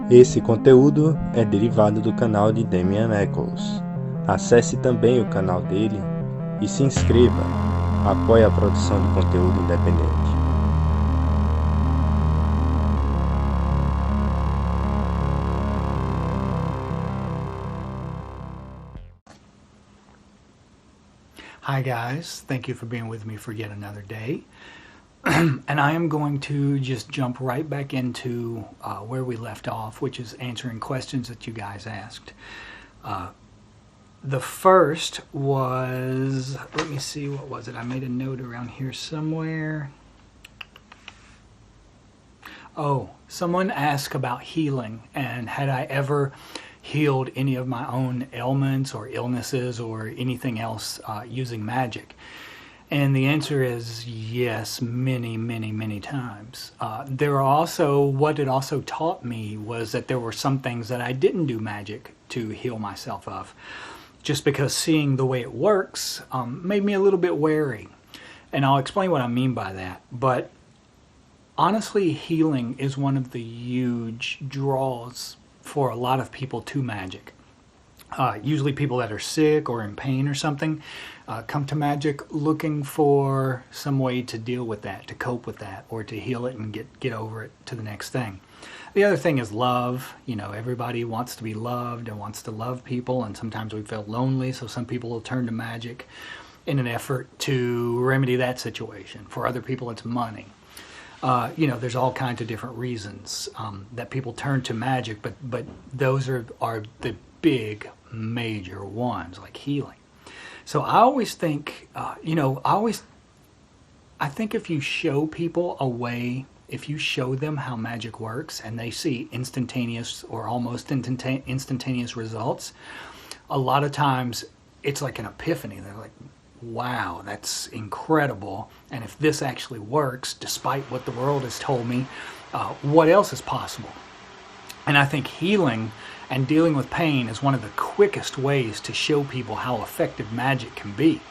Esse conteúdo é derivado do canal de Damien Echols. Acesse também o canal dele e se inscreva. Apoie a produção de conteúdo independente. Hi guys, thank you for being with me for yet another day. And I am going to just jump right back into where we left off, which is answering questions that you guys asked. The first was, let me see, what was it? I made a note around here somewhere. Oh, someone asked about healing and had I ever healed any of my own ailments or illnesses or anything else using magic. And the answer is yes, many, many, many times. There are also, what it also taught me was that there were some things that I didn't do magic to heal myself of. Just because seeing the way it works made me a little bit wary. And I'll explain what I mean by that. But honestly, healing is one of the huge draws for a lot of people to magic. Usually people that are sick or in pain or something come to magic looking for some way to deal with that, to cope with that, or to heal it and get over it to the next thing. The other thing is love. You know, everybody wants to be loved and wants to love people, and sometimes we feel lonely, so some people will turn to magic in an effort to remedy that situation. For other people, it's money. You know, there's all kinds of different reasons that people turn to magic, but those are the big major ones, like healing. So I always think, I think if you show people a way, if you show them how magic works and they see instantaneous or almost instantaneous results, a lot of times it's like an epiphany. They're like, wow, that's incredible. And if this actually works, despite what the world has told me, what else is possible? And I think healing and dealing with pain is one of the quickest ways to show people how effective magic can be.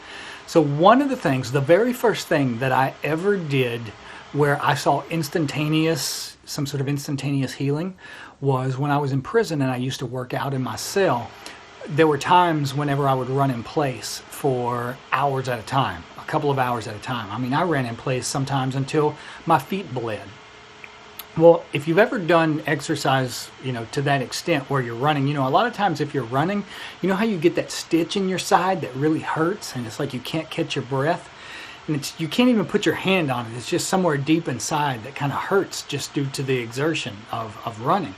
So one of the things, the very first thing that I ever did where I saw some sort of instantaneous healing was when I was in prison and I used to work out in my cell. There were times whenever I would run in place for hours at a time, a couple of hours at a time. I mean, I ran in place sometimes until my feet bled. Well, if you've ever done exercise, to that extent where you're running, a lot of times if you're running, you know how you get that stitch in your side that really hurts and it's like you can't catch your breath? And you can't even put your hand on it. It's just somewhere deep inside that kind of hurts just due to the exertion of running.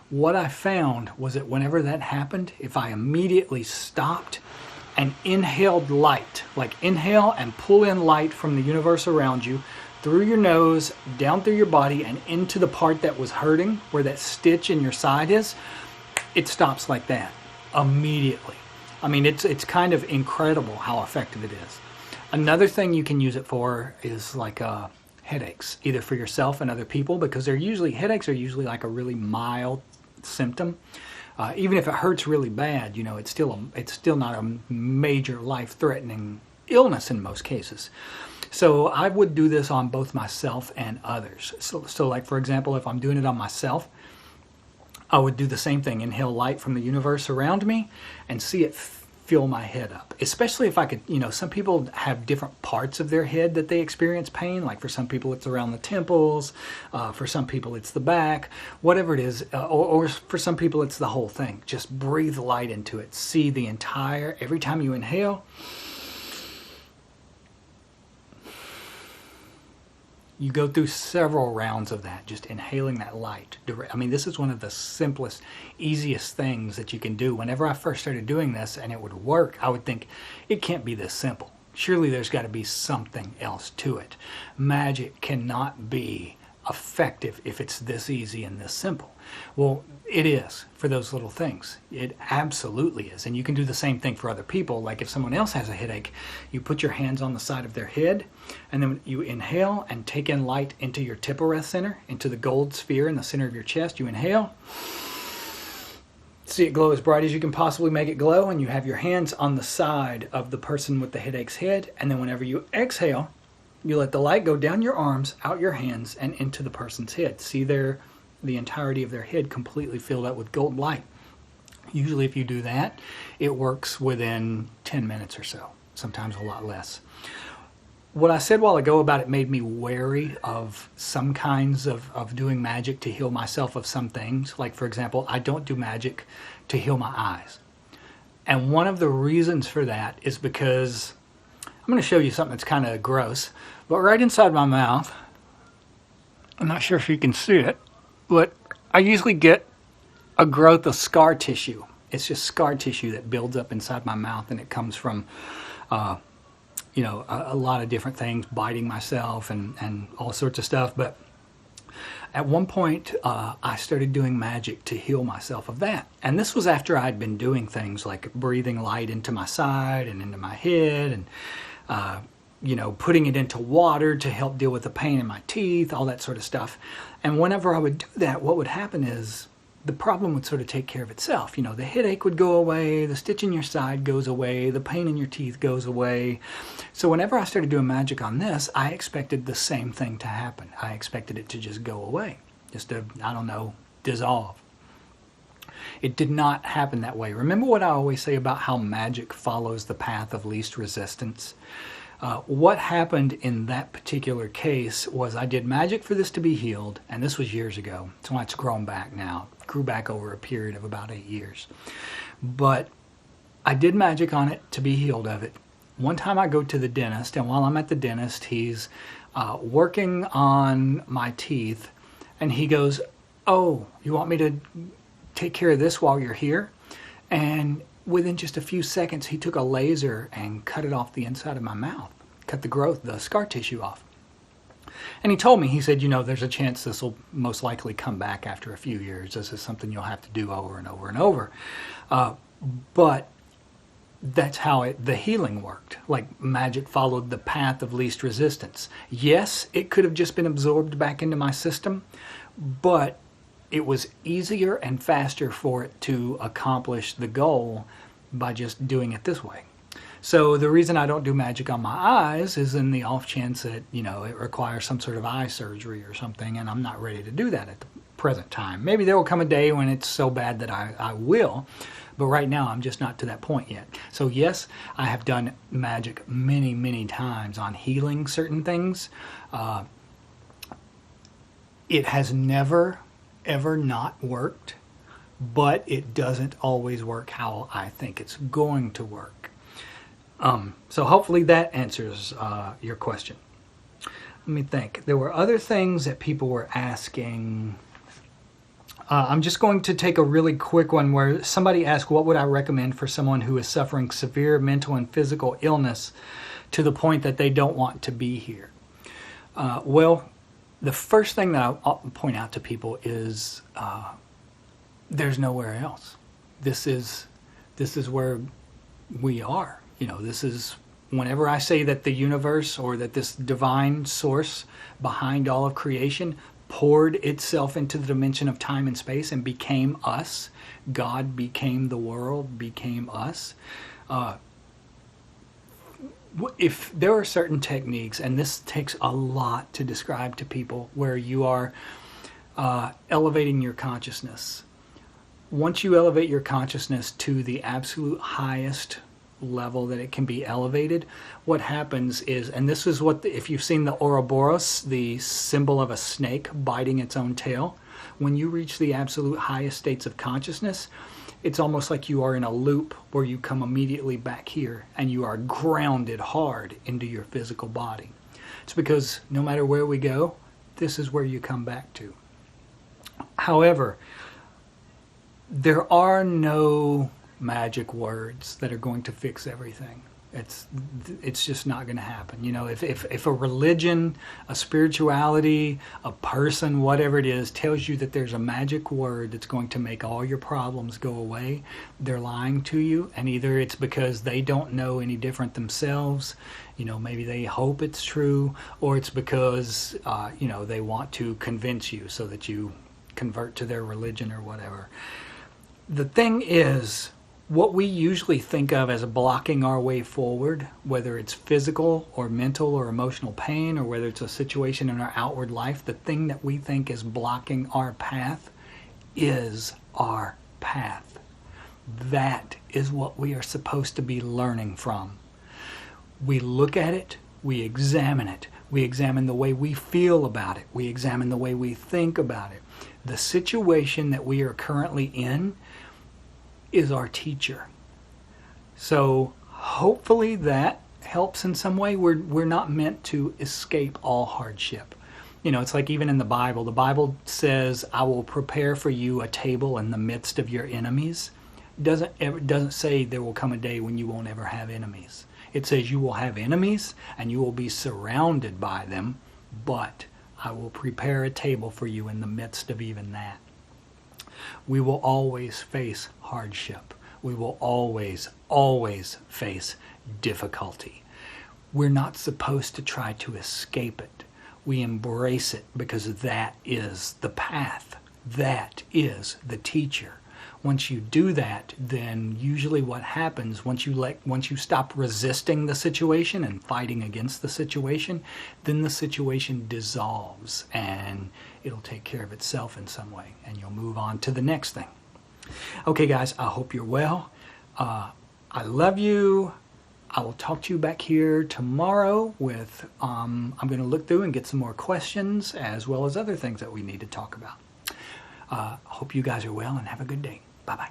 What I found was that whenever that happened, if I immediately stopped and inhaled light, like inhale and pull in light from the universe around you, through your nose, down through your body, and into the part that was hurting, where that stitch in your side is, it stops like that, immediately. I mean, it's kind of incredible how effective it is. Another thing you can use it for is like headaches, either for yourself and other people, because headaches are usually like a really mild symptom. Even if it hurts really bad, it's still not a major life-threatening illness in most cases. So I would do this on both myself and others. So like, for example, if I'm doing it on myself, I would do the same thing. Inhale light from the universe around me and see it fill my head up. Especially if I could, some people have different parts of their head that they experience pain. Like for some people it's around the temples, for some people it's the back, whatever it is, or for some people it's the whole thing. Just breathe light into it. See the entire, every time you inhale, you go through several rounds of that, just inhaling that light. I mean, this is one of the simplest, easiest things that you can do. Whenever I first started doing this and it would work, I would think, it can't be this simple. Surely there's got to be something else to it. Magic cannot be effective if it's this easy and this simple. Well, it is for those little things. It absolutely is. And you can do the same thing for other people. Like if someone else has a headache, you put your hands on the side of their head, and then you inhale and take in light into your Tippereth center, into the gold sphere in the center of your chest. You inhale, see it glow as bright as you can possibly make it glow, and you have your hands on the side of the person with the headache's head. And then whenever you exhale, you let the light go down your arms, out your hands, and into the person's head. See their the entirety of their head completely filled up with golden light. Usually if you do that, it works within 10 minutes or so, sometimes a lot less. What I said a while ago about it made me wary of some kinds of doing magic to heal myself of some things. Like, for example, I don't do magic to heal my eyes. And one of the reasons for that is because I'm going to show you something that's kind of gross, but right inside my mouth, I'm not sure if you can see it, but I usually get a growth of scar tissue. It's just scar tissue that builds up inside my mouth, and it comes from a lot of different things, biting myself and all sorts of stuff. But at one point, I started doing magic to heal myself of that. And this was after I'd been doing things like breathing light into my side and into my head, and putting it into water to help deal with the pain in my teeth, all that sort of stuff. And whenever I would do that, what would happen is the problem would sort of take care of itself. The headache would go away, the stitch in your side goes away, the pain in your teeth goes away. So whenever I started doing magic on this, I expected the same thing to happen. I expected it to just go away, just to, dissolve. It did not happen that way. Remember what I always say about how magic follows the path of least resistance? What happened in that particular case was I did magic for this to be healed, and this was years ago. That's why it's grown back now. It grew back over a period of about 8 years. But I did magic on it to be healed of it. One time I go to the dentist, and while I'm at the dentist, he's working on my teeth, and he goes, "Oh, you want me to take care of this while you're here?" And within just a few seconds, he took a laser and cut it off the inside of my mouth, cut the scar tissue off. And he told me, he said, there's a chance this will most likely come back after a few years. This is something you'll have to do over and over and over. But that's how the healing worked. Like, magic followed the path of least resistance. Yes, it could have just been absorbed back into my system, but it was easier and faster for it to accomplish the goal by just doing it this way. So the reason I don't do magic on my eyes is in the off chance that, it requires some sort of eye surgery or something, and I'm not ready to do that at the present time. Maybe there will come a day when it's so bad that I will, but right now I'm just not to that point yet. So yes, I have done magic many, many times on healing certain things. It has never ever not worked, but it doesn't always work how I think it's going to work. So hopefully that answers your question. Let me think. There were other things that people were asking. I'm just going to take a really quick one where somebody asked, what would I recommend for someone who is suffering severe mental and physical illness to the point that they don't want to be here? Well, the first thing that I'll point out to people is there's nowhere else. This is where we are. This is, whenever I say that the universe or that this divine source behind all of creation poured itself into the dimension of time and space and became us, God became the world, became us. If there are certain techniques, and this takes a lot to describe to people, where you are elevating your consciousness. Once you elevate your consciousness to the absolute highest level that it can be elevated, what happens is, and this is what, if you've seen the Ouroboros, the symbol of a snake biting its own tail, when you reach the absolute highest states of consciousness, it's almost like you are in a loop where you come immediately back here and you are grounded hard into your physical body. It's because no matter where we go, this is where you come back to. However, there are no magic words that are going to fix everything. It's just not going to happen. If a religion, a spirituality, a person, whatever it is, tells you that there's a magic word that's going to make all your problems go away, they're lying to you. And either it's because they don't know any different themselves, maybe they hope it's true, or it's because they want to convince you so that you convert to their religion or whatever. The thing is, What we usually think of as blocking our way forward, whether it's physical or mental or emotional pain, or whether it's a situation in our outward life, the thing that we think is blocking our path is our path. That is what we are supposed to be learning from. We look at it, we examine it, we examine the way we feel about it, we examine the way we think about it. The situation that we are currently in is our teacher. So hopefully that helps in some way. We're not meant to escape all hardship. You know, it's like even in the Bible says, I will prepare for you a table in the midst of your enemies. It doesn't say there will come a day when you won't ever have enemies. It says you will have enemies and you will be surrounded by them, but I will prepare a table for you in the midst of even that. We will always face hardship. We will always face difficulty. We're not supposed to try to escape it. We embrace it because that is the path. That is the teacher. Once you do that, then usually what happens, once you stop resisting the situation and fighting against the situation, then the situation dissolves and it'll take care of itself in some way and you'll move on to the next thing. Okay guys, I hope you're well. I love you. I will talk to you back here tomorrow with, I'm going to look through and get some more questions as well as other things that we need to talk about. Hope you guys are well and have a good day. Bye-bye.